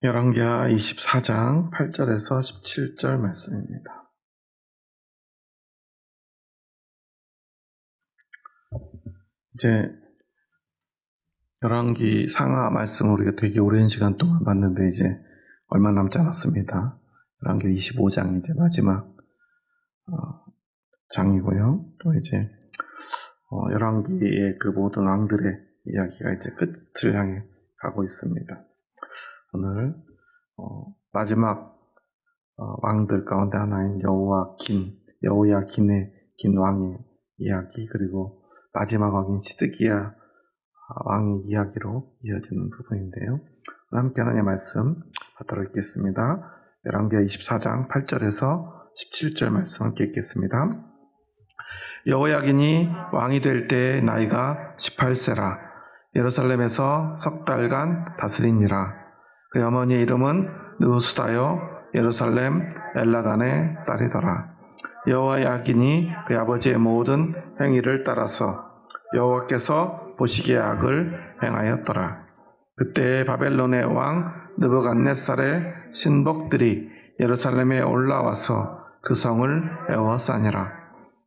열왕기하 24장 8절에서 17절 말씀입니다. 이제 열왕기 상하 말씀을 우리가 되게 오랜 시간 동안 봤는데 이제 얼마 남지 않았습니다. 열왕기 25장이 이제 마지막 장이고요. 또 이제 열왕기의 그 모든 왕들의 이야기가 이제 끝을 향해 가고 있습니다. 오늘 마지막 왕들 가운데 하나인 여호야긴의 긴 왕의 이야기, 그리고 마지막 왕인 시드기야 왕의 이야기로 이어지는 부분인데요. 함께 하나님의 말씀 받도록 읽겠습니다. 열왕기하 24장 8절에서 17절 말씀 함께 읽겠습니다. 여호야긴이 왕이 될 때의 나이가 18세라. 예루살렘에서 석 달간 다스리니라. 그의 어머니의 이름은 느후수다요 예루살렘 엘라단의 딸이더라. 여호야긴이 그의 아버지의 모든 행위를 따라서 여호와께서 보시기에 악을 행하였더라. 그때 바벨론의 왕 느부갓네살의 신복들이 예루살렘에 올라와서 그 성을 에워싸니라.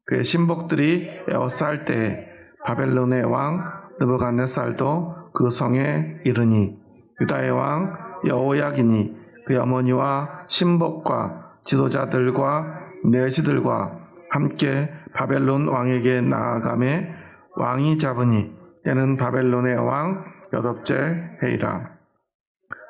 그의 신복들이 에워쌀 때에 바벨론의 왕 느부갓네살도 그 성에 이르니 유다의 왕 여호야긴이 그의 어머니와 신복과 지도자들과 내시들과 함께 바벨론 왕에게 나아가매 왕이 잡으니 때는 바벨론의 왕 여덟째 해이라.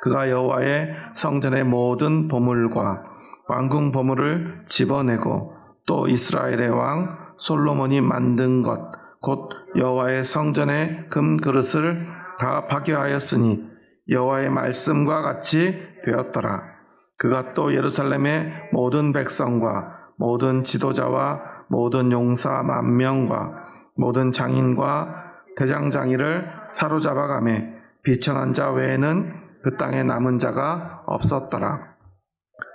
그가 여호와의 성전의 모든 보물과 왕궁 보물을 집어내고 또 이스라엘의 왕 솔로몬이 만든 것 곧 여호와의 성전의 금 그릇을 다 파괴하였으니 여호와의 말씀과 같이 되었더라. 그가 또 예루살렘의 모든 백성과 모든 지도자와 모든 용사 10,000명과 모든 장인과 대장장이를 사로잡아가매 비천한 자 외에는 그 땅에 남은 자가 없었더라.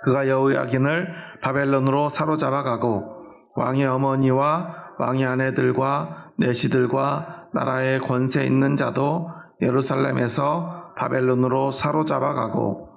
그가 여호야긴을 바벨론으로 사로잡아가고 왕의 어머니와 왕의 아내들과 내시들과 나라의 권세 있는 자도 예루살렘에서 바벨론으로 사로잡아가고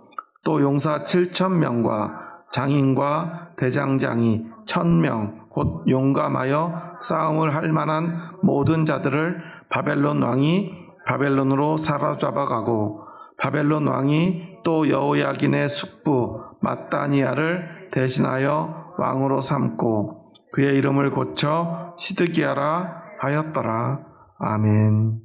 또 용사 7,000명과 장인과 대장장이 1,000명 곧 용감하여 싸움을 할 만한 모든 자들을 바벨론 왕이 바벨론으로 사로잡아가고 바벨론 왕이 또 여호야긴의 숙부 마따니아를 대신하여 왕으로 삼고 그의 이름을 고쳐 시드기야라 하였더라. 아멘.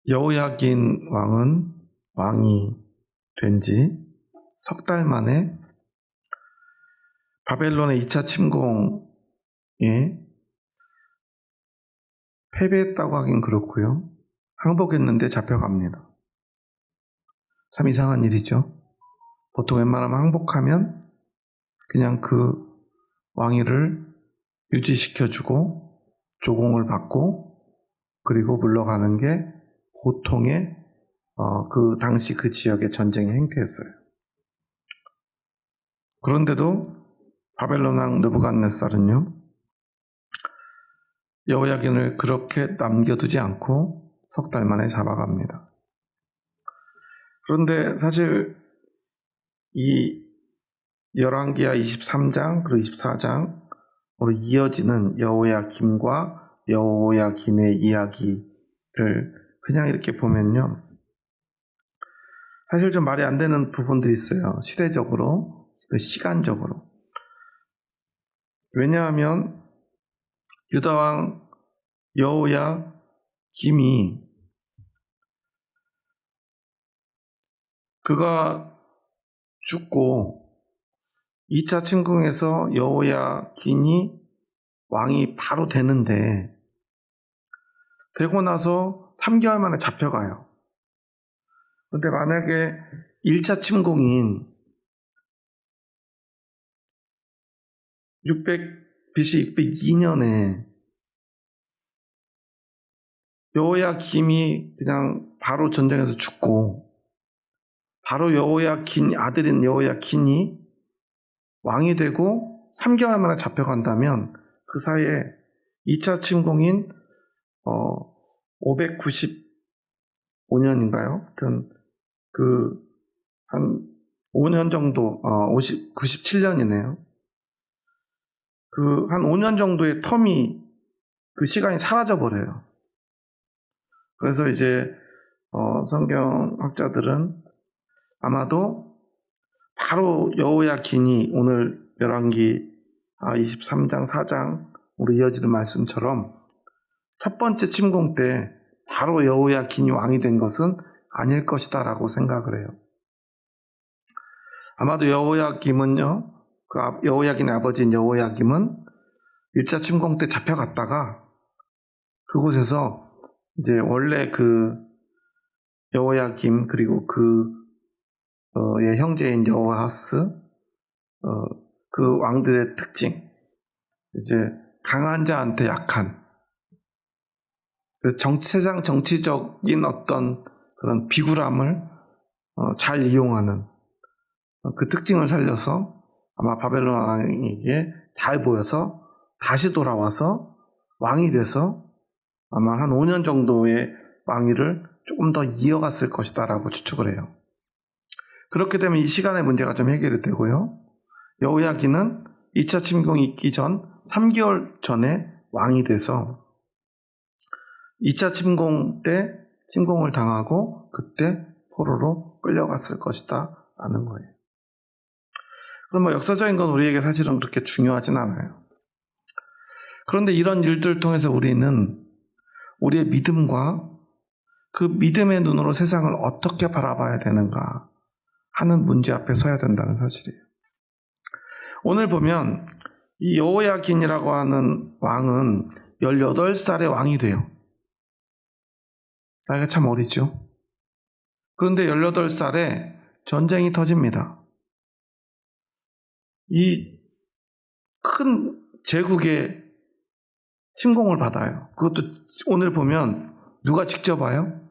여호야긴 왕은 왕이 된 지 석 달 만에 바벨론의 2차 침공에 패배했다고 하긴 그렇고요. 항복했는데 잡혀갑니다. 참 이상한 일이죠. 보통 웬만하면 항복하면 그냥 그 왕위를 유지시켜주고 조공을 받고 그리고 물러가는 게 보통의 그 당시 그 지역의 전쟁의 행태였어요. 그런데도 바벨론 왕 느부갓네살은요, 여호야긴을 그렇게 남겨두지 않고 석 달 만에 잡아갑니다. 그런데 사실 이 열왕기하 23장 그리고 24장으로 이어지는 여호야김과 여호야긴의 이야기를 그냥 이렇게 보면요, 사실 좀 말이 안 되는 부분들이 있어요. 시대적으로, 시간적으로. 왜냐하면 유다왕 여호야김이 그가 죽고 2차 침공에서 여호야긴이 왕이 바로 되는데 되고 나서 3개월 만에 잡혀가요. 그런데 만약에 1차 침공인 BC 602년에 여호야김이 그냥 바로 전쟁에서 죽고 바로 여호야긴 아들인 여호야긴이 왕이 되고 3개월 만에 잡혀간다면 그 사이에 2차 침공인 595년인가요? 하여튼 한 5년 정도, 97년이네요. 한 5년 정도의 텀이 그 시간이 사라져 버려요. 그래서 이제 성경학자들은 아마도 바로 여호야긴이 오늘 열왕기 23장 4장으로 이어지는 말씀처럼 첫 번째 침공 때 바로 여호야긴이 왕이 된 것은 아닐 것이다 라고 생각을 해요. 아마도 여호야김은요, 여호야긴의 아버지인 여호야김은 1차 침공 때 잡혀갔다가 그곳에서 이제 원래 여호야김 그리고 의 형제인 여호아하스 그 왕들의 특징, 이제 강한 자한테 약한, 세상 정치적인 어떤 그런 비굴함을 잘 이용하는 그 특징을 살려서 아마 바벨론 왕에게 잘 보여서 다시 돌아와서 왕이 돼서 아마 한 5년 정도의 왕위를 조금 더 이어갔을 것이다 라고 추측을 해요. 그렇게 되면 이 시간의 문제가 좀 해결이 되고요. 여호야긴은 2차 침공이 있기 전 3개월 전에 왕이 돼서 2차 침공 때 침공을 당하고 그때 포로로 끌려갔을 것이다 라는 거예요. 그럼 역사적인 건 우리에게 사실은 그렇게 중요하진 않아요. 그런데 이런 일들을 통해서 우리는 우리의 믿음과 그 믿음의 눈으로 세상을 어떻게 바라봐야 되는가 하는 문제 앞에 서야 된다는 사실이에요. 오늘 보면 이 여호야긴이라고 하는 왕은 18살의 왕이 돼요. 나이가 참 어리죠. 그런데 18살에 전쟁이 터집니다. 이 큰 제국의 침공을 받아요. 그것도 오늘 보면 누가 직접 와요?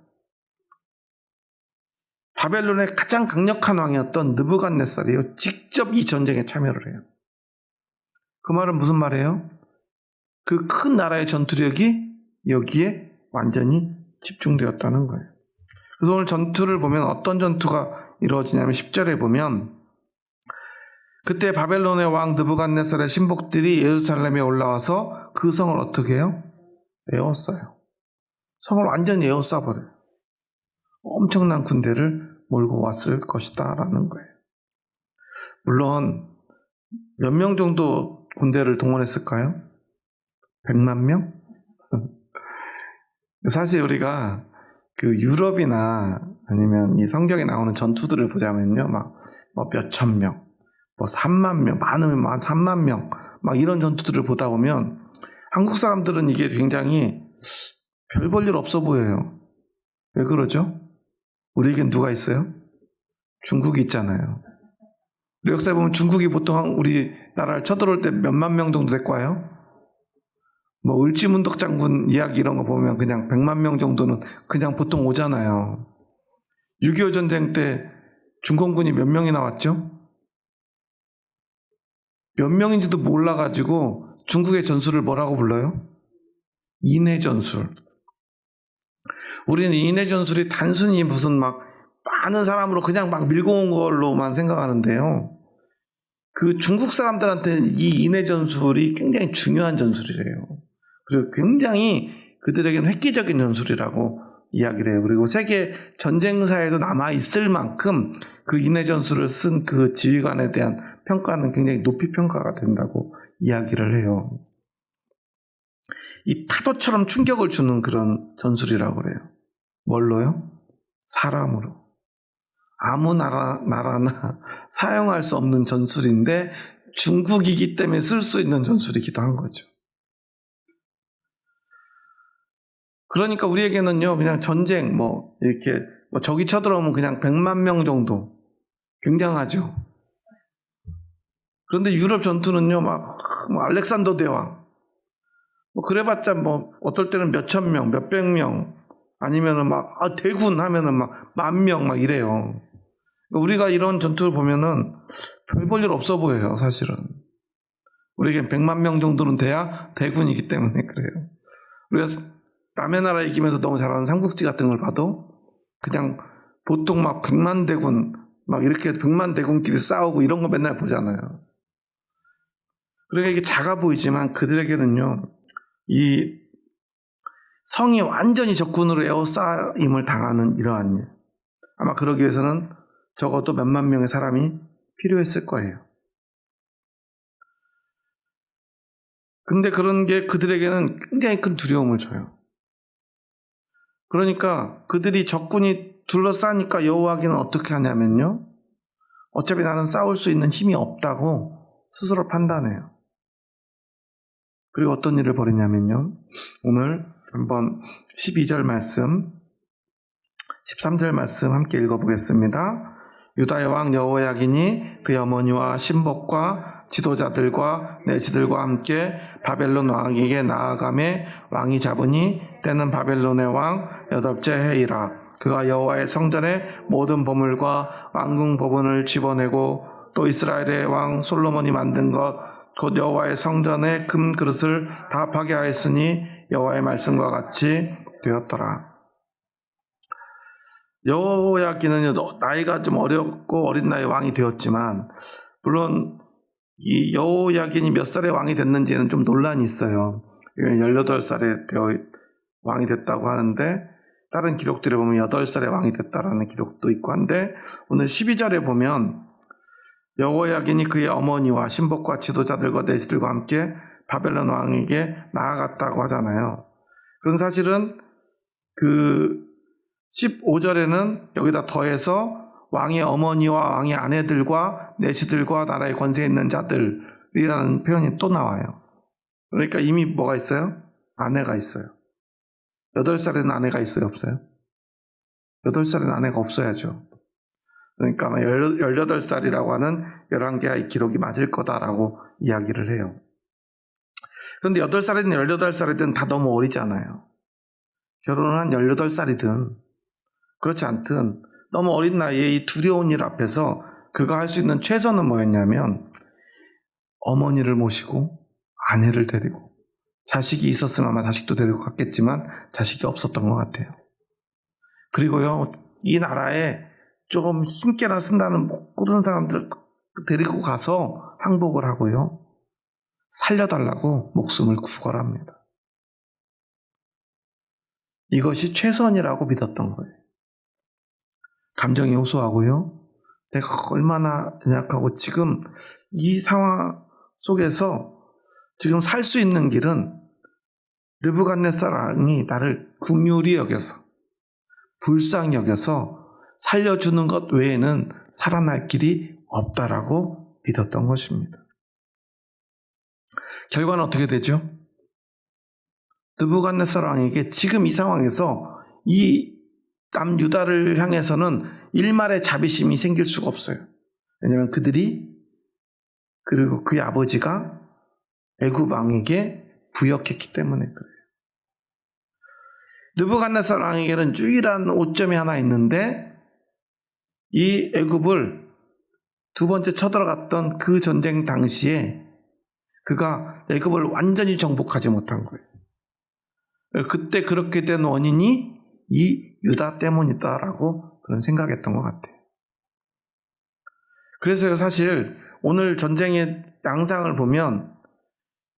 바벨론의 가장 강력한 왕이었던 느부갓네살이 직접 이 전쟁에 참여를 해요. 그 말은 무슨 말이에요? 그 큰 나라의 전투력이 여기에 완전히 집중되었다는 거예요. 그래서 오늘 전투를 보면 어떤 전투가 이루어지냐면 10절에 보면 그때 바벨론의 왕 느부갓네살의 신복들이 예루살렘에 올라와서 그 성을 어떻게 해요? 에워싸요. 성을 완전히 에워싸버려요. 엄청난 군대를 몰고 왔을 것이다 라는 거예요. 물론 몇 명 정도 군대를 동원했을까요? 100만 명? 사실 우리가 유럽이나 아니면 이 성경에 나오는 전투들을 보자면요, 몇천 명, 3만 명, 많으면 한 3만 명, 이런 전투들을 보다 보면 한국 사람들은 이게 굉장히 별 볼 일 없어 보여요. 왜 그러죠? 우리에겐 누가 있어요? 중국이 있잖아요. 우리 역사에 보면 중국이 보통 우리나라를 쳐들어올 때 몇만 명 정도 데리고 와요? 을지문덕 장군 이야기 이런 거 보면 그냥 100만 명 정도는 그냥 보통 오잖아요. 6.25 전쟁 때 중공군이 몇 명이 나왔죠? 몇 명인지도 몰라가지고 중국의 전술을 뭐라고 불러요? 인해 전술. 우리는 인해 전술이 단순히 무슨 많은 사람으로 그냥 밀고 온 걸로만 생각하는데요. 그 중국 사람들한테는 이 인해 전술이 굉장히 중요한 전술이래요. 그리고 굉장히 그들에게는 획기적인 전술이라고 이야기를 해요. 그리고 세계 전쟁사에도 남아있을 만큼 그 인해 전술을 쓴 그 지휘관에 대한 평가는 굉장히 높이 평가가 된다고 이야기를 해요. 이 파도처럼 충격을 주는 그런 전술이라고 그래요. 뭘로요? 사람으로. 아무 나라나 사용할 수 없는 전술인데 중국이기 때문에 쓸 수 있는 전술이기도 한 거죠. 그러니까 우리에게는요, 그냥 전쟁, 이렇게, 적이 쳐들어오면 그냥 100만 명 정도. 굉장하죠. 그런데 유럽 전투는요, 알렉산더 대왕. 그래봤자 어떨 때는 몇천 명, 몇백 명, 아니면은 대군 하면은 10,000명 이래요. 우리가 이런 전투를 보면은 별 볼 일 없어 보여요, 사실은. 우리에겐 100만 명 정도는 돼야 대군이기 때문에 그래요. 우리가 남의 나라 이기면서 너무 잘하는 삼국지 같은 걸 봐도 그냥 보통 막 백만 대군 막 이렇게 백만 대군끼리 싸우고 이런 거 맨날 보잖아요. 그러니까 이게 작아 보이지만 그들에게는요, 이 성이 완전히 적군으로 에워싸임을 당하는 이러한 일, 아마 그러기 위해서는 적어도 몇만 명의 사람이 필요했을 거예요. 근데 그런 게 그들에게는 굉장히 큰 두려움을 줘요. 그러니까 그들이 적군이 둘러싸니까 여호와기는 어떻게 하냐면요, 어차피 나는 싸울 수 있는 힘이 없다고 스스로 판단해요. 그리고 어떤 일을 벌이냐면요, 오늘 한번 12절 말씀, 13절 말씀 함께 읽어보겠습니다. 유다의 왕 여호야긴이 그의 어머니와 신복과 지도자들과 내시들과 함께 바벨론 왕에게 나아가매 왕이 잡으니 때는 바벨론의 왕 8째 해이라. 그가 여호와의 성전의 모든 보물과 왕궁 법원을 집어내고 또 이스라엘의 왕 솔로몬이 만든 것 곧 여호와의 성전의 금 그릇을 다 파괴하였으니 여호와의 말씀과 같이 되었더라. 여호야긴은 나이가 좀 어렸고 어린 나이에 왕이 되었지만, 물론 이 여호야긴이 몇 살에 왕이 됐는지는 좀 논란이 있어요. 18살에 왕이 됐다고 하는데, 다른 기록들에 보면 8살에 왕이 됐다라는 기록도 있고 한데, 오늘 12절에 보면 여호야긴이 그의 어머니와 신복과 지도자들과 내시들과 함께 바벨론 왕에게 나아갔다고 하잖아요. 그런 사실은 그 15절에는 여기다 더해서 왕의 어머니와 왕의 아내들과 내시들과 나라의 권세 있는 자들이라는 표현이 또 나와요. 그러니까 이미 뭐가 있어요? 아내가 있어요. 8살에는 아내가 있어요? 없어요? 8살에는 아내가 없어야죠. 그러니까 18살이라고 하는 11개의 기록이 맞을 거다라고 이야기를 해요. 그런데 8살이든 18살이든 다 너무 어리잖아요. 결혼을 한 18살이든 그렇지 않든 너무 어린 나이에 이 두려운 일 앞에서 그가 할 수 있는 최선은 뭐였냐면, 어머니를 모시고 아내를 데리고, 자식이 있었으면 아마 자식도 데리고 갔겠지만 자식이 없었던 것 같아요. 그리고요, 이 나라에 조금 힘께나 쓴다는 못 꾸는 사람들 데리고 가서 항복을 하고요, 살려달라고 목숨을 구걸합니다. 이것이 최선이라고 믿었던 거예요. 감정이 호소하고요, 내가 얼마나 연약하고 지금 이 상황 속에서 지금 살 수 있는 길은 느부갓네살 왕이 나를 긍휼히 여겨서, 불쌍히 여겨서 살려주는 것 외에는 살아날 길이 없다라고 믿었던 것입니다. 결과는 어떻게 되죠? 느부갓네살 왕에게 지금 이 상황에서 이 남유다를 향해서는 일말의 자비심이 생길 수가 없어요. 왜냐하면 그들이, 그리고 그의 아버지가 애굽 왕에게 부역했기 때문에 그래요. 느부갓네살 왕에게는 유일한 오점이 하나 있는데, 이 애굽을 두 번째 쳐들어갔던 그 전쟁 당시에 그가 애굽을 완전히 정복하지 못한 거예요. 그때 그렇게 된 원인이 이 유다 때문이다라고 그런 생각했던 것 같아요. 그래서 사실 오늘 전쟁의 양상을 보면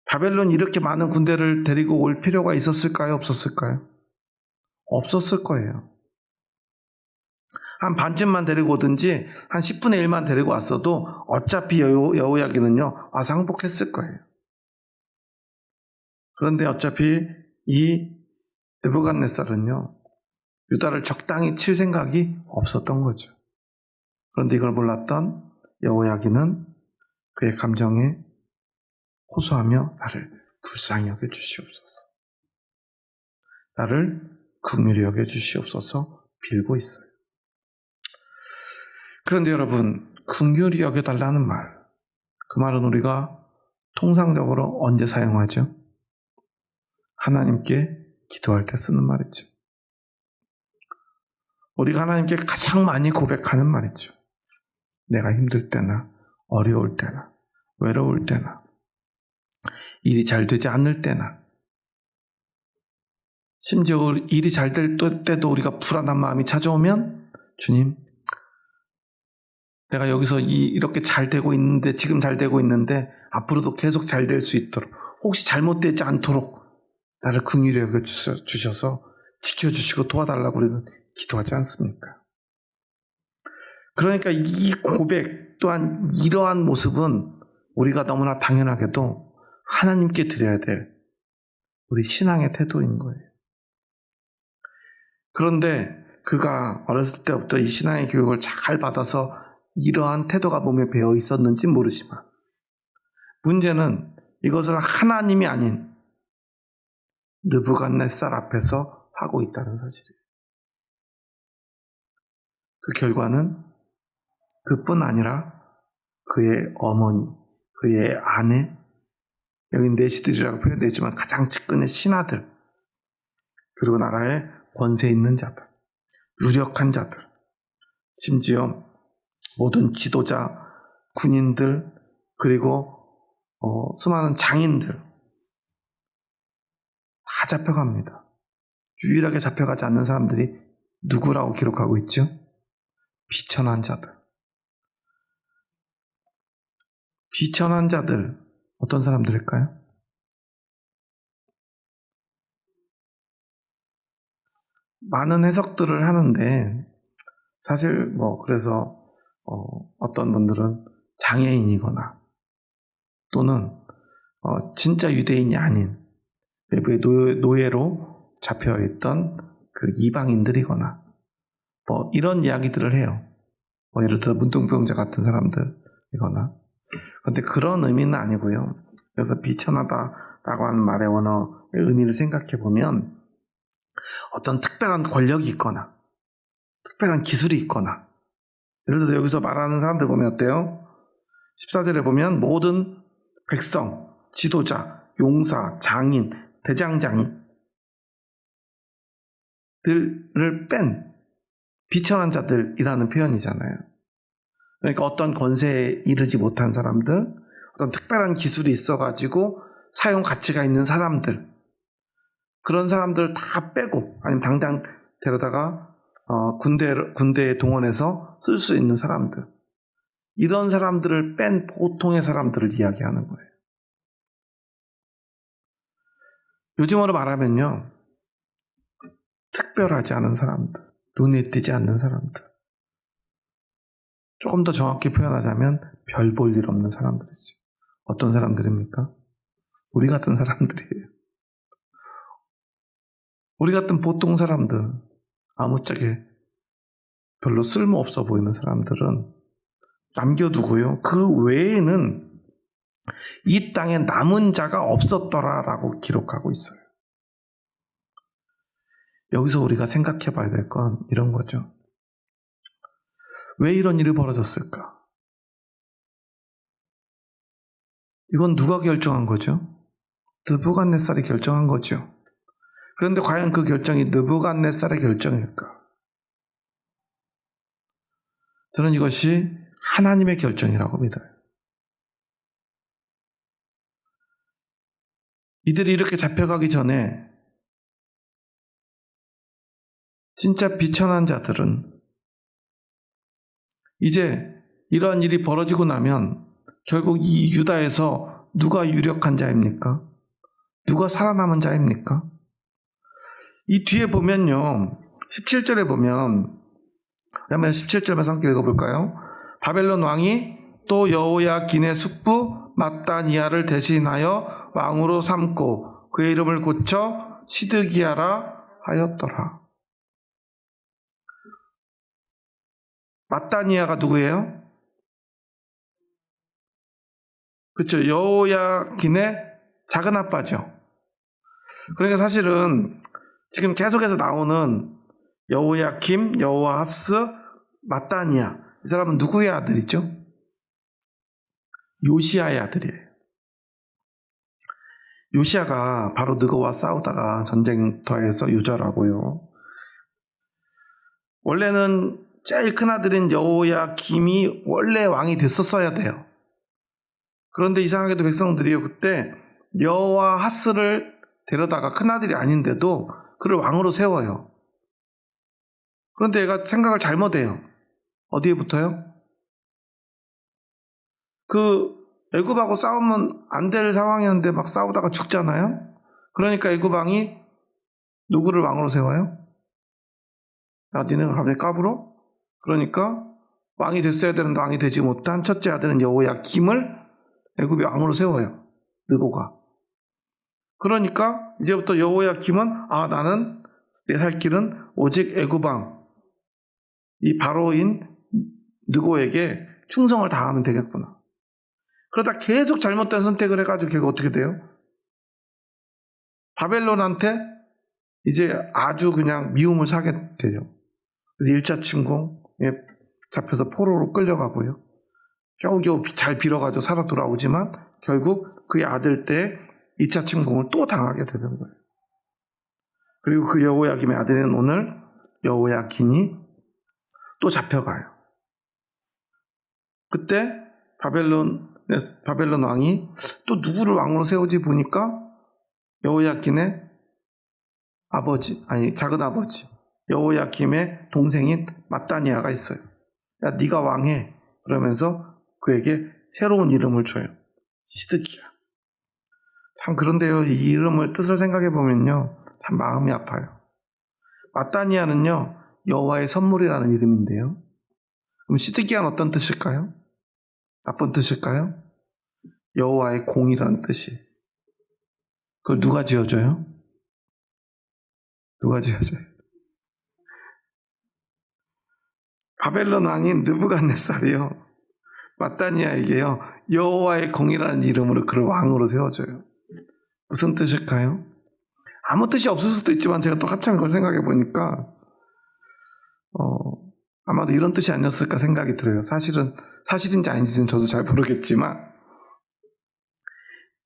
바벨론이 이렇게 많은 군대를 데리고 올 필요가 있었을까요? 없었을까요? 없었을 거예요. 한 반쯤만 데리고 오든지 한 10분의 1만 데리고 왔어도 어차피 여호야긴은요 와서 항복했을 거예요. 그런데 어차피 이 느부갓네살은요 유다를 적당히 칠 생각이 없었던 거죠. 그런데 이걸 몰랐던 여호야긴은 그의 감정에 호소하며 나를 불쌍히 여겨 주시옵소서, 나를 긍휼히 여겨 주시옵소서 빌고 있어요. 그런데 여러분, 긍휼히 여겨달라는 말, 그 말은 우리가 통상적으로 언제 사용하죠? 하나님께 기도할 때 쓰는 말이죠. 우리가 하나님께 가장 많이 고백하는 말이죠. 내가 힘들 때나 어려울 때나 외로울 때나 일이 잘 되지 않을 때나 심지어 일이 잘 될 때도 우리가 불안한 마음이 찾아오면 주님, 내가 여기서 이렇게 잘 되고 있는데, 지금 잘 되고 있는데 앞으로도 계속 잘 될 수 있도록, 혹시 잘못되지 않도록 나를 긍휼히 여겨주셔서 지켜주시고 도와달라고 우리는 기도하지 않습니까? 그러니까 이 고백 또한 이러한 모습은 우리가 너무나 당연하게도 하나님께 드려야 될 우리 신앙의 태도인 거예요. 그런데 그가 어렸을 때부터 이 신앙의 교육을 잘 받아서 이러한 태도가 몸에 배어 있었는지 모르지만, 문제는 이것을 하나님이 아닌 느부갓네살 앞에서 하고 있다는 사실이에요. 그 결과는 그뿐 아니라 그의 어머니, 그의 아내, 여기 내시들이라고 표현되어 있지만 가장 측근의 신하들, 그리고 나라의 권세 있는 자들, 유력한 자들, 심지어 모든 지도자, 군인들, 그리고 수많은 장인들 다 잡혀갑니다. 유일하게 잡혀가지 않는 사람들이 누구라고 기록하고 있죠? 비천한 자들. 비천한 자들, 어떤 사람들일까요? 많은 해석들을 하는데, 사실 그래서 어떤 분들은 장애인이거나 또는 진짜 유대인이 아닌 외부의 노예로 잡혀있던 그 이방인들이거나 이런 이야기들을 해요. 예를 들어 문둥병자 같은 사람들이거나. 그런데 그런 의미는 아니고요. 그래서 비천하다라고 하는 말의 원어의 의미를 생각해 보면 어떤 특별한 권력이 있거나 특별한 기술이 있거나, 예를 들어서 여기서 말하는 사람들 보면 어때요? 14절에 보면 모든 백성, 지도자, 용사, 장인, 대장장이들을 뺀 비천한 자들이라는 표현이잖아요. 그러니까 어떤 권세에 이르지 못한 사람들, 어떤 특별한 기술이 있어가지고 사용 가치가 있는 사람들, 그런 사람들 다 빼고, 아니면 당장 데려다가 군대에 동원해서 쓸 수 있는 사람들, 이런 사람들을 뺀 보통의 사람들을 이야기하는 거예요. 요즘으로 말하면요, 특별하지 않은 사람들, 눈에 띄지 않는 사람들, 조금 더 정확히 표현하자면 별 볼 일 없는 사람들이죠. 어떤 사람들입니까? 우리 같은 사람들이에요. 우리 같은 보통 사람들, 아무짝에 별로 쓸모없어 보이는 사람들은 남겨두고요, 그 외에는 이 땅에 남은 자가 없었더라라고 기록하고 있어요. 여기서 우리가 생각해 봐야 될 건 이런 거죠. 왜 이런 일이 벌어졌을까? 이건 누가 결정한 거죠? 느부갓네살이 결정한 거죠. 그런데 과연 그 결정이 느부갓네살의 결정일까? 저는 이것이 하나님의 결정이라고 믿어요. 이들이 이렇게 잡혀가기 전에 진짜 비천한 자들은 이제 이러한 일이 벌어지고 나면 결국 이 유다에서 누가 유력한 자입니까? 누가 살아남은 자입니까? 이 뒤에 보면요, 17절에 보면, 그러면 17절만 함께 읽어볼까요? 바벨론 왕이 또 여호야긴의 숙부 마따니아를 대신하여 왕으로 삼고 그의 이름을 고쳐 시드기야라 하였더라. 마따니아가 누구예요? 그렇죠. 여호야긴의 작은 아빠죠. 그러니까 사실은 지금 계속해서 나오는 여호야김, 여호아하스, 마따니아, 이 사람은 누구의 아들이죠? 요시야의 아들이에요. 요시야가 바로 느고와 싸우다가 전쟁터에서 유절하고요. 원래는 제일 큰 아들인 여호야김이 원래 왕이 됐었어야 돼요. 그런데 이상하게도 백성들이요, 그때 여호아하스를 데려다가, 큰 아들이 아닌데도 그를 왕으로 세워요. 그런데 얘가 생각을 잘못해요. 어디에 붙어요? 그 애굽하고 싸우면 안 될 상황이었는데 막 싸우다가 죽잖아요. 그러니까 애굽 왕이 누구를 왕으로 세워요? 야, 니네가 갑자기 까불어? 그러니까 왕이 됐어야 되는데 왕이 되지 못한 첫째 아들은 여호야김을 애굽의 왕으로 세워요. 느고가. 그러니까 이제부터 여호야김은 나는 내 살 길은 오직 애굽 왕 이 바로인 느고에게 충성을 다하면 되겠구나. 그러다 계속 잘못된 선택을 해가지고 결국 어떻게 돼요? 바벨론한테 이제 아주 그냥 미움을 사게 되죠. 그래서 1차 침공에 잡혀서 포로로 끌려가고요. 겨우겨우 잘 빌어가지고 살아 돌아오지만 결국 그의 아들 때 2차 침공을 또 당하게 되는 거예요. 그리고 그 여호야김의 아들인 오늘 여호야긴이 또 잡혀가요. 그때 바벨론 왕이 또 누구를 왕으로 세우지 보니까 여호야긴의 작은 아버지 여호야김의 동생인 마따니아가 있어요. 야, 네가 왕해. 그러면서 그에게 새로운 이름을 줘요. 시드기야. 참 그런데요, 이 이름을 뜻을 생각해 보면요, 참 마음이 아파요. 마따니아는요, 여호와의 선물이라는 이름인데요. 그럼 시드기야는 어떤 뜻일까요? 나쁜 뜻일까요? 여호와의 공이라는 뜻이. 그걸 누가 지어줘요? 누가 지어줘요? 바벨론 왕인 느부갓네살이요, 마따니아에게요, 여호와의 공이라는 이름으로 그를 왕으로 세워줘요. 무슨 뜻일까요? 아무 뜻이 없을 수도 있지만 제가 또 한참 그걸 생각해 보니까 아마도 이런 뜻이 아니었을까 생각이 들어요. 사실인지 아닌지는 저도 잘 모르겠지만,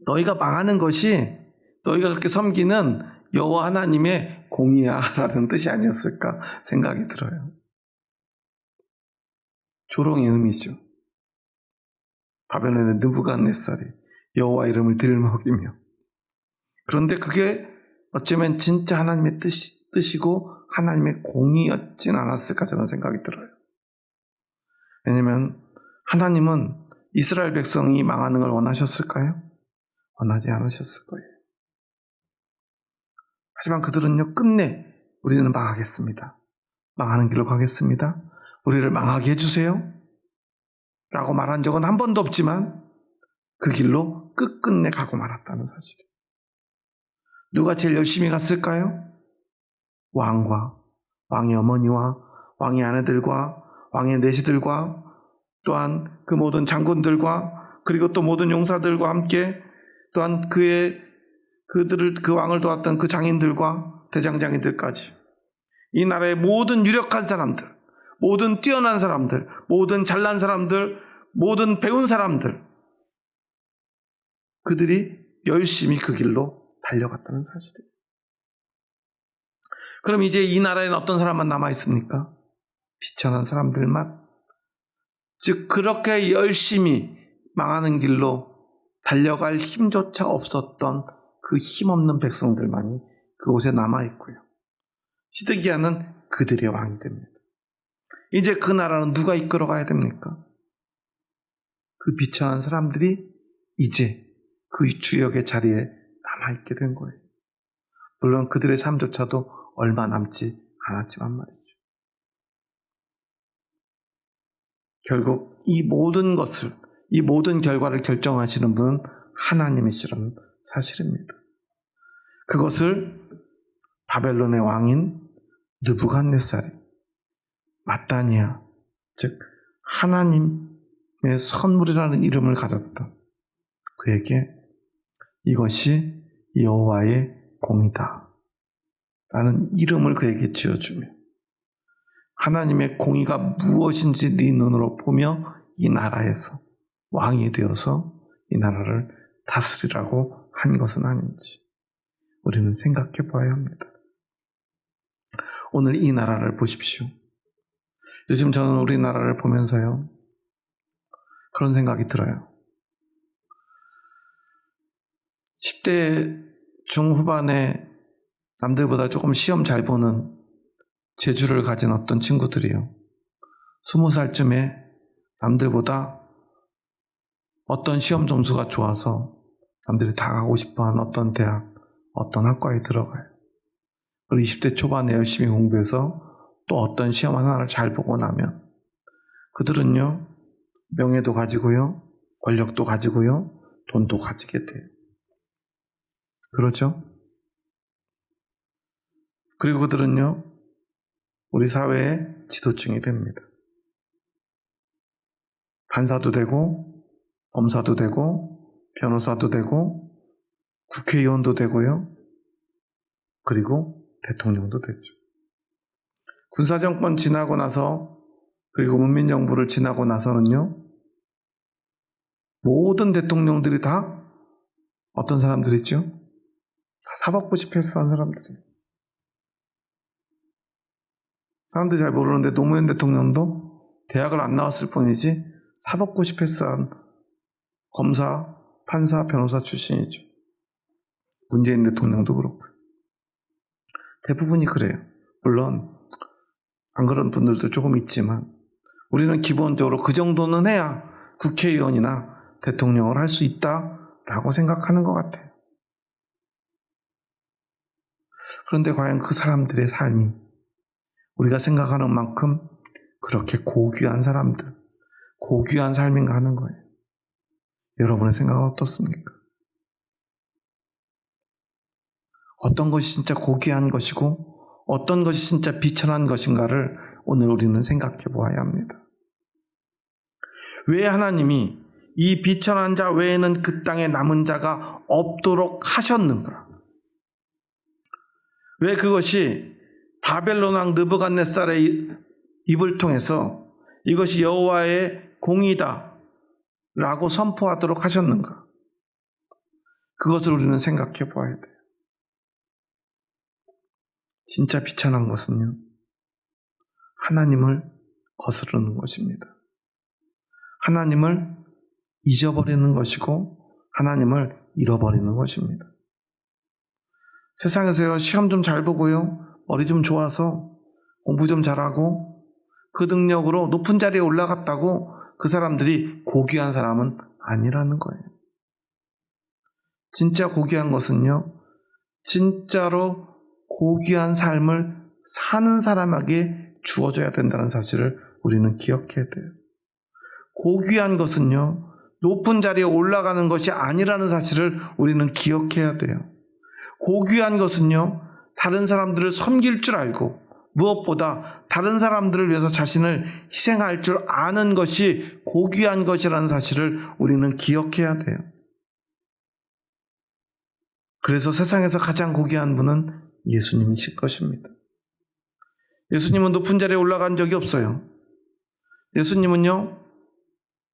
너희가 망하는 것이 너희가 그렇게 섬기는 여호와 하나님의 공이야 라는 뜻이 아니었을까 생각이 들어요. 조롱의 의미죠. 바벨론의 느부갓네살이 여호와 이름을 들먹이며, 그런데 그게 어쩌면 진짜 하나님의 뜻이고 하나님의 공이었진 않았을까 저는 생각이 들어요. 왜냐하면 하나님은 이스라엘 백성이 망하는 걸 원하셨을까요? 원하지 않으셨을 거예요. 하지만 그들은요, 끝내 우리는 망하겠습니다. 망하는 길로 가겠습니다. 우리를 망하게 해주세요. 라고 말한 적은 한 번도 없지만 그 길로 끝끝내 가고 말았다는 사실이에요. 누가 제일 열심히 갔을까요? 왕과 왕의 어머니와 왕의 아내들과 왕의 내시들과 또한 그 모든 장군들과 그리고 또 모든 용사들과 함께 또한 그 왕을 도왔던 그 장인들과 대장장이들까지, 이 나라의 모든 유력한 사람들, 모든 뛰어난 사람들, 모든 잘난 사람들, 모든 배운 사람들, 그들이 열심히 그 길로 달려갔다는 사실이에요. 그럼 이제 이 나라에는 어떤 사람만 남아있습니까? 비천한 사람들만, 즉 그렇게 열심히 망하는 길로 달려갈 힘조차 없었던 그 힘없는 백성들만이 그곳에 남아있고요. 시드기야는 그들의 왕이 됩니다. 이제 그 나라는 누가 이끌어가야 됩니까? 그 비천한 사람들이 이제 그 주역의 자리에 남아있게 된 거예요. 물론 그들의 삶조차도 얼마 남지 않았지만 말이죠. 결국 이 모든 것을, 이 모든 결과를 결정하시는 분은 하나님이시라는 사실입니다. 그것을 바벨론의 왕인 느부갓네살이 마따니아, 즉 하나님의 선물이라는 이름을 가졌던 그에게 이것이 여호와의 공이다 라는 이름을 그에게 지어주며, 하나님의 공의가 무엇인지 네 눈으로 보며 이 나라에서 왕이 되어서 이 나라를 다스리라고 한 것은 아닌지 우리는 생각해 봐야 합니다. 오늘 이 나라를 보십시오. 요즘 저는 우리나라를 보면서요, 그런 생각이 들어요. 10대 중후반에 남들보다 조금 시험 잘 보는 재주를 가진 어떤 친구들이요. 20살쯤에 남들보다 어떤 시험 점수가 좋아서 남들이 다 가고 싶어하는 어떤 대학, 어떤 학과에 들어가요. 그리고 20대 초반에 열심히 공부해서 또 어떤 시험 하나를 잘 보고 나면 그들은요, 명예도 가지고요, 권력도 가지고요, 돈도 가지게 돼요. 그렇죠? 그리고 그들은요, 우리 사회의 지도층이 됩니다. 판사도 되고, 검사도 되고, 변호사도 되고, 국회의원도 되고요, 그리고 대통령도 됐죠. 군사정권 지나고 나서, 그리고 문민정부를 지나고 나서는요, 모든 대통령들이 다 어떤 사람들이죠? 다 사법고시 패스한 사람들이에요. 사람들이 잘 모르는데 노무현 대통령도 대학을 안 나왔을 뿐이지 사법고시 패스한 검사, 판사, 변호사 출신이죠. 문재인 대통령도 그렇고요. 대부분이 그래요. 물론 안 그런 분들도 조금 있지만 우리는 기본적으로 그 정도는 해야 국회의원이나 대통령을 할 수 있다라고 생각하는 것 같아요. 그런데 과연 그 사람들의 삶이 우리가 생각하는 만큼 그렇게 고귀한 사람들, 고귀한 삶인가 하는 거예요. 여러분의 생각은 어떻습니까? 어떤 것이 진짜 고귀한 것이고 어떤 것이 진짜 비천한 것인가를 오늘 우리는 생각해 보아야 합니다. 왜 하나님이 이 비천한 자 외에는 그 땅에 남은 자가 없도록 하셨는가? 왜 그것이 바벨론 왕 느부갓네살의 입을 통해서 이것이 여호와의 공의다 라고 선포하도록 하셨는가? 그것을 우리는 생각해 보아야 돼요. 진짜 비천한 것은요, 하나님을 거스르는 것입니다. 하나님을 잊어버리는 것이고 하나님을 잃어버리는 것입니다. 세상에서요, 시험 좀 잘 보고요, 머리 좀 좋아서 공부 좀 잘하고 그 능력으로 높은 자리에 올라갔다고 그 사람들이 고귀한 사람은 아니라는 거예요. 진짜 고귀한 것은요, 진짜로 고귀한 삶을 사는 사람에게 주어져야 된다는 사실을 우리는 기억해야 돼요. 고귀한 것은요, 높은 자리에 올라가는 것이 아니라는 사실을 우리는 기억해야 돼요. 고귀한 것은요, 다른 사람들을 섬길 줄 알고 무엇보다 다른 사람들을 위해서 자신을 희생할 줄 아는 것이 고귀한 것이라는 사실을 우리는 기억해야 돼요. 그래서 세상에서 가장 고귀한 분은 예수님이실 것입니다. 예수님은 높은 자리에 올라간 적이 없어요. 예수님은요,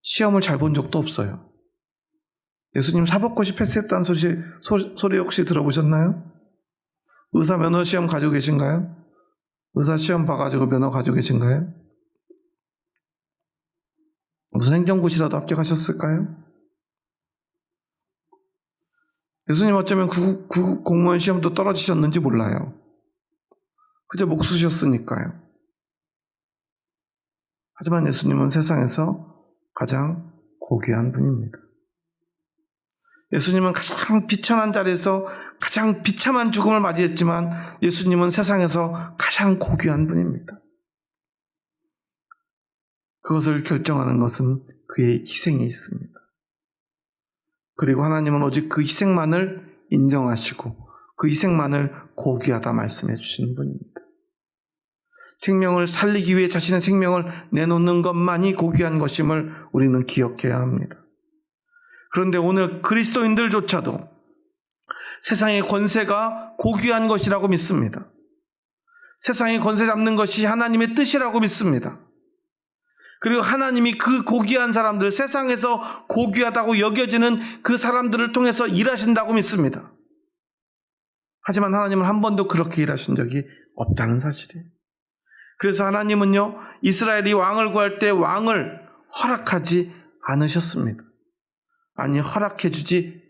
시험을 잘 본 적도 없어요. 예수님 사법고시 패스했다는 소리 혹시 들어보셨나요? 의사 면허 시험 가지고 계신가요? 의사 시험 봐가지고 면허 가지고 계신가요? 무슨 행정고시라도 합격하셨을까요? 예수님 어쩌면 구급 공무원 시험도 떨어지셨는지 몰라요. 그저 목 쑤셨으니까요. 하지만 예수님은 세상에서 가장 고귀한 분입니다. 예수님은 가장 비천한 자리에서 가장 비참한 죽음을 맞이했지만 예수님은 세상에서 가장 고귀한 분입니다. 그것을 결정하는 것은 그의 희생이 있습니다. 그리고 하나님은 오직 그 희생만을 인정하시고 그 희생만을 고귀하다 말씀해 주시는 분입니다. 생명을 살리기 위해 자신의 생명을 내놓는 것만이 고귀한 것임을 우리는 기억해야 합니다. 그런데 오늘 그리스도인들조차도 세상의 권세가 고귀한 것이라고 믿습니다. 세상의 권세 잡는 것이 하나님의 뜻이라고 믿습니다. 그리고 하나님이 그 고귀한 사람들, 세상에서 고귀하다고 여겨지는 그 사람들을 통해서 일하신다고 믿습니다. 하지만 하나님은 한 번도 그렇게 일하신 적이 없다는 사실이에요. 그래서 하나님은요, 이스라엘이 왕을 구할 때 왕을 허락하지 않으셨습니다. 아니, 허락해주지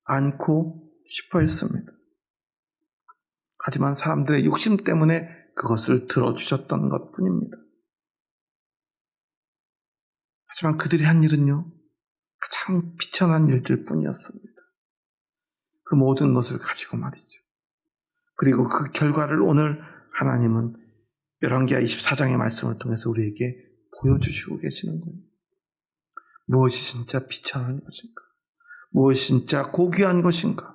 않고 싶어 했습니다. 하지만 사람들의 욕심 때문에 그것을 들어주셨던 것 뿐입니다. 하지만 그들이 한 일은요, 가장 비천한 일들 뿐이었습니다. 그 모든 것을 가지고 말이죠. 그리고 그 결과를 오늘 하나님은 열왕기하 24장의 말씀을 통해서 우리에게 보여주시고 계시는 거예요. 무엇이 진짜 비천한 것인가? 무엇이 진짜 고귀한 것인가?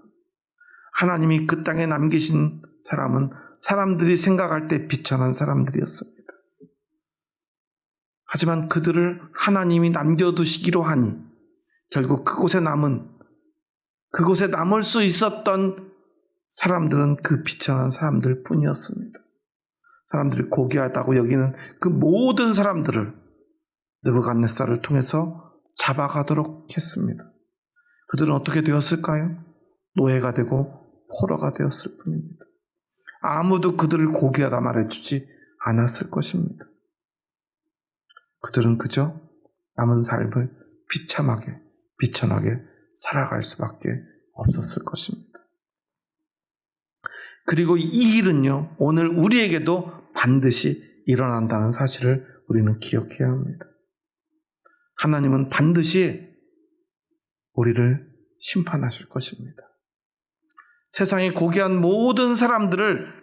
하나님이 그 땅에 남기신 사람은 사람들이 생각할 때 비천한 사람들이었습니다. 하지만 그들을 하나님이 남겨두시기로 하니 결국 그곳에 남을 수 있었던 사람들은 그 비천한 사람들 뿐이었습니다. 사람들이 고귀하다고 여기는 그 모든 사람들을 느부갓네살을 통해서 잡아가도록 했습니다. 그들은 어떻게 되었을까요? 노예가 되고 포로가 되었을 뿐입니다. 아무도 그들을 고귀하다 말해주지 않았을 것입니다. 그들은 그저 남은 삶을 비참하게, 비천하게 살아갈 수밖에 없었을 것입니다. 그리고 이 일은요, 오늘 우리에게도 반드시 일어난다는 사실을 우리는 기억해야 합니다. 하나님은 반드시 우리를 심판하실 것입니다. 세상에 고귀한 모든 사람들을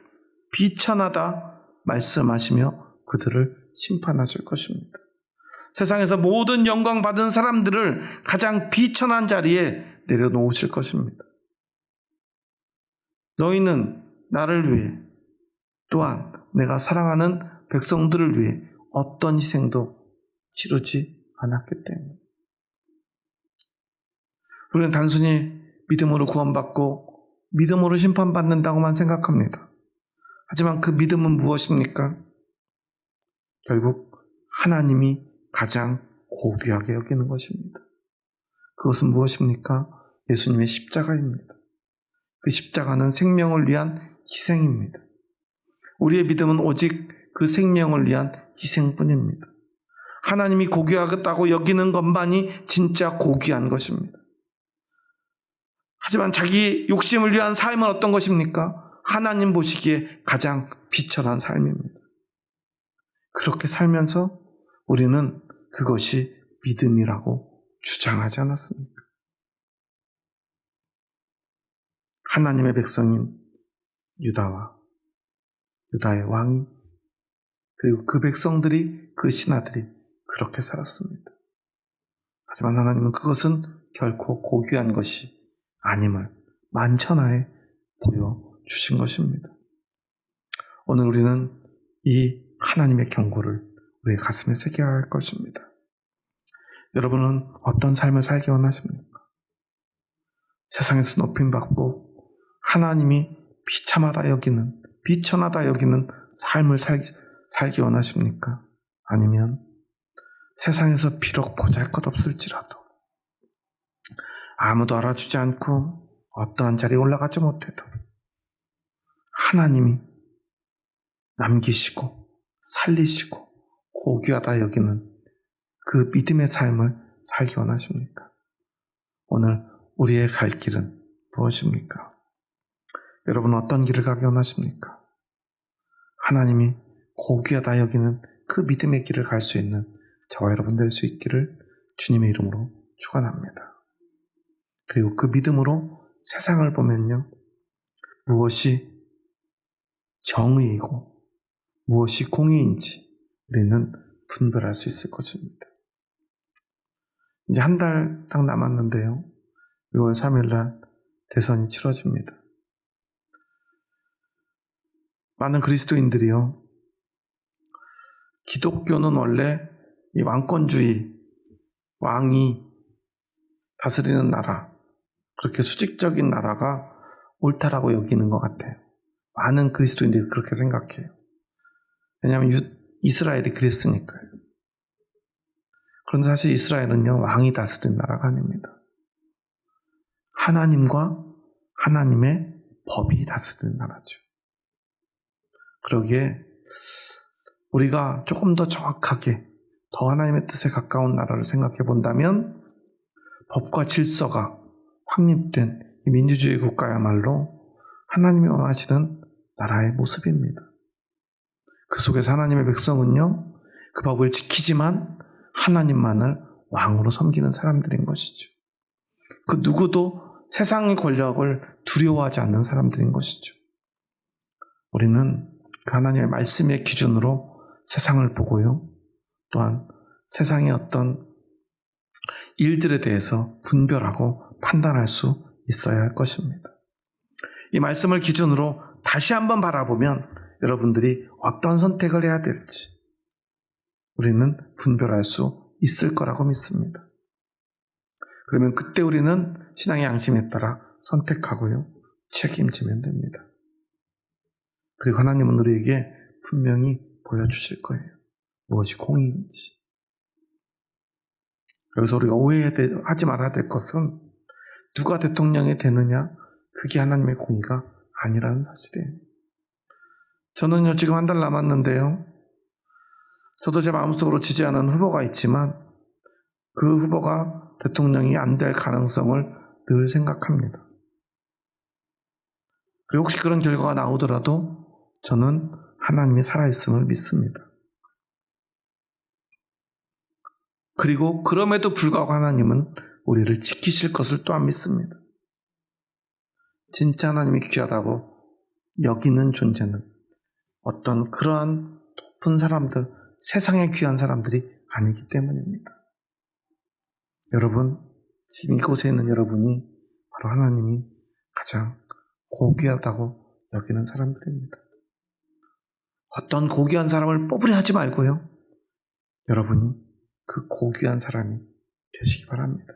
비천하다 말씀하시며 그들을 심판하실 것입니다. 세상에서 모든 영광 받은 사람들을 가장 비천한 자리에 내려놓으실 것입니다. 너희는 나를 위해 또한 내가 사랑하는 백성들을 위해 어떤 희생도 치르지 않았기 때문에 우리는 단순히 믿음으로 구원받고 믿음으로 심판받는다고만 생각합니다. 하지만 그 믿음은 무엇입니까? 결국 하나님이 가장 고귀하게 여기는 것입니다. 그것은 무엇입니까? 예수님의 십자가입니다. 그 십자가는 생명을 위한 희생입니다. 우리의 믿음은 오직 그 생명을 위한 희생뿐입니다. 하나님이 고귀하다고 여기는 것만이 진짜 고귀한 것입니다. 하지만 자기 욕심을 위한 삶은 어떤 것입니까? 하나님 보시기에 가장 비천한 삶입니다. 그렇게 살면서 우리는 그것이 믿음이라고 주장하지 않았습니까? 하나님의 백성인 유다의 왕이 그리고 그 백성들이 그 신하들이 그렇게 살았습니다. 하지만 하나님은 그것은 결코 고귀한 것이 아님을 만천하에 보여주신 것입니다. 오늘 우리는 이 하나님의 경고를 우리의 가슴에 새겨야 할 것입니다. 여러분은 어떤 삶을 살기 원하십니까? 세상에서 높임받고 하나님이 비참하다 여기는, 비천하다 여기는 삶을 살기 원하십니까? 아니면 세상에서 비록 보잘것없을지라도 아무도 알아주지 않고 어떠한 자리에 올라가지 못해도 하나님이 남기시고 살리시고 고귀하다 여기는 그 믿음의 삶을 살기 원하십니까? 오늘 우리의 갈 길은 무엇입니까? 여러분은 어떤 길을 가기 원하십니까? 하나님이 고귀하다 여기는 그 믿음의 길을 갈 수 있는 저와 여러분 될 수 있기를 주님의 이름으로 축원합니다. 그리고 그 믿음으로 세상을 보면요, 무엇이 정의이고 무엇이 공의인지 우리는 분별할 수 있을 것입니다. 이제 한 달 딱 남았는데요, 6월 3일날 대선이 치러집니다. 많은 그리스도인들이요, 기독교는 원래 이 왕권주의, 왕이 다스리는 나라, 그렇게 수직적인 나라가 옳다라고 여기는 것 같아요. 많은 그리스도인들이 그렇게 생각해요. 왜냐하면 이스라엘이 그랬으니까요. 그런데 사실 이스라엘은요, 왕이 다스리는 나라가 아닙니다. 하나님과 하나님의 법이 다스리는 나라죠. 그러기에 우리가 조금 더 정확하게 더 하나님의 뜻에 가까운 나라를 생각해 본다면 법과 질서가 확립된 이 민주주의 국가야말로 하나님이 원하시는 나라의 모습입니다. 그 속에서 하나님의 백성은요, 그 법을 지키지만 하나님만을 왕으로 섬기는 사람들인 것이죠. 그 누구도 세상의 권력을 두려워하지 않는 사람들인 것이죠. 우리는 그 하나님의 말씀의 기준으로 세상을 보고요, 또한 세상의 어떤 일들에 대해서 분별하고 판단할 수 있어야 할 것입니다. 이 말씀을 기준으로 다시 한번 바라보면 여러분들이 어떤 선택을 해야 될지 우리는 분별할 수 있을 거라고 믿습니다. 그러면 그때 우리는 신앙의 양심에 따라 선택하고요, 책임지면 됩니다. 그리고 하나님은 우리에게 분명히 보여주실 거예요. 무엇이 공의인지. 여기서 우리가 오해하지 말아야 될 것은 누가 대통령이 되느냐, 그게 하나님의 공의가 아니라는 사실이에요. 저는요, 지금 한 달 남았는데요, 저도 제 마음속으로 지지하는 후보가 있지만 그 후보가 대통령이 안 될 가능성을 늘 생각합니다. 그리고 혹시 그런 결과가 나오더라도 저는 하나님이 살아있음을 믿습니다. 그리고 그럼에도 불구하고 하나님은 우리를 지키실 것을 또한 믿습니다. 진짜 하나님이 귀하다고 여기는 존재는 어떤 그러한 높은 사람들, 세상에 귀한 사람들이 아니기 때문입니다. 여러분, 지금 이곳에 있는 여러분이 바로 하나님이 가장 고귀하다고 여기는 사람들입니다. 어떤 고귀한 사람을 뽑으려 하지 말고요, 여러분이 그 고귀한 사람이 되시기 바랍니다.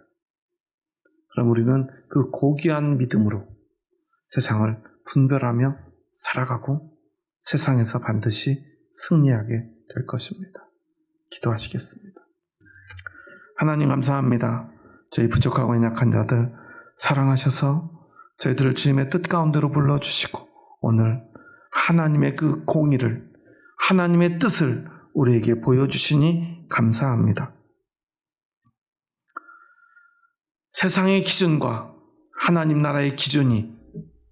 그럼 우리는 그 고귀한 믿음으로 세상을 분별하며 살아가고 세상에서 반드시 승리하게 될 것입니다. 기도하시겠습니다. 하나님 감사합니다. 저희 부족하고 연약한 자들 사랑하셔서 저희들을 주님의 뜻 가운데로 불러주시고 오늘 하나님의 그 공의를, 하나님의 뜻을 우리에게 보여주시니 감사합니다. 세상의 기준과 하나님 나라의 기준이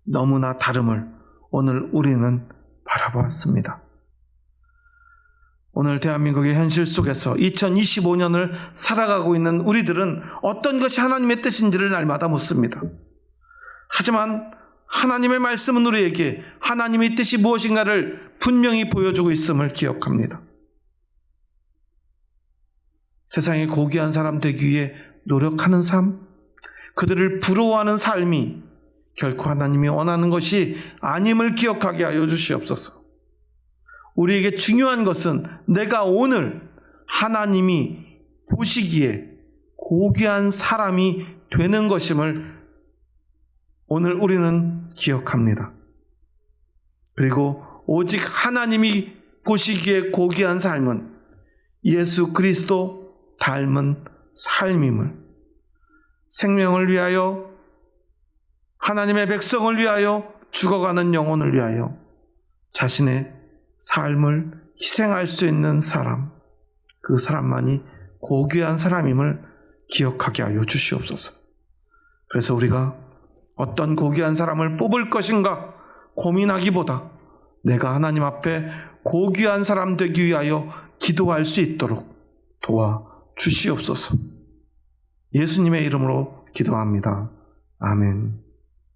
너무나 다름을 오늘 우리는 바라보았습니다. 오늘 대한민국의 현실 속에서 2025년을 살아가고 있는 우리들은 어떤 것이 하나님의 뜻인지를 날마다 묻습니다. 하지만 하나님의 말씀은 우리에게 하나님의 뜻이 무엇인가를 분명히 보여주고 있음을 기억합니다. 세상에 고귀한 사람 되기 위해 노력하는 삶, 그들을 부러워하는 삶이 결코 하나님이 원하는 것이 아님을 기억하게 하여 주시옵소서. 우리에게 중요한 것은 내가 오늘 하나님이 보시기에 고귀한 사람이 되는 것임을 오늘 우리는 기억합니다. 그리고 오직 하나님이 보시기에 고귀한 삶은 예수 그리스도 닮은 삶임을, 생명을 위하여, 하나님의 백성을 위하여, 죽어가는 영혼을 위하여 자신의 삶을 희생할 수 있는 사람, 그 사람만이 고귀한 사람임을 기억하게 하여 주시옵소서. 그래서 우리가 어떤 고귀한 사람을 뽑을 것인가 고민하기보다 내가 하나님 앞에 고귀한 사람 되기 위하여 기도할 수 있도록 도와 주시옵소서. 예수님의 이름으로 기도합니다. 아멘.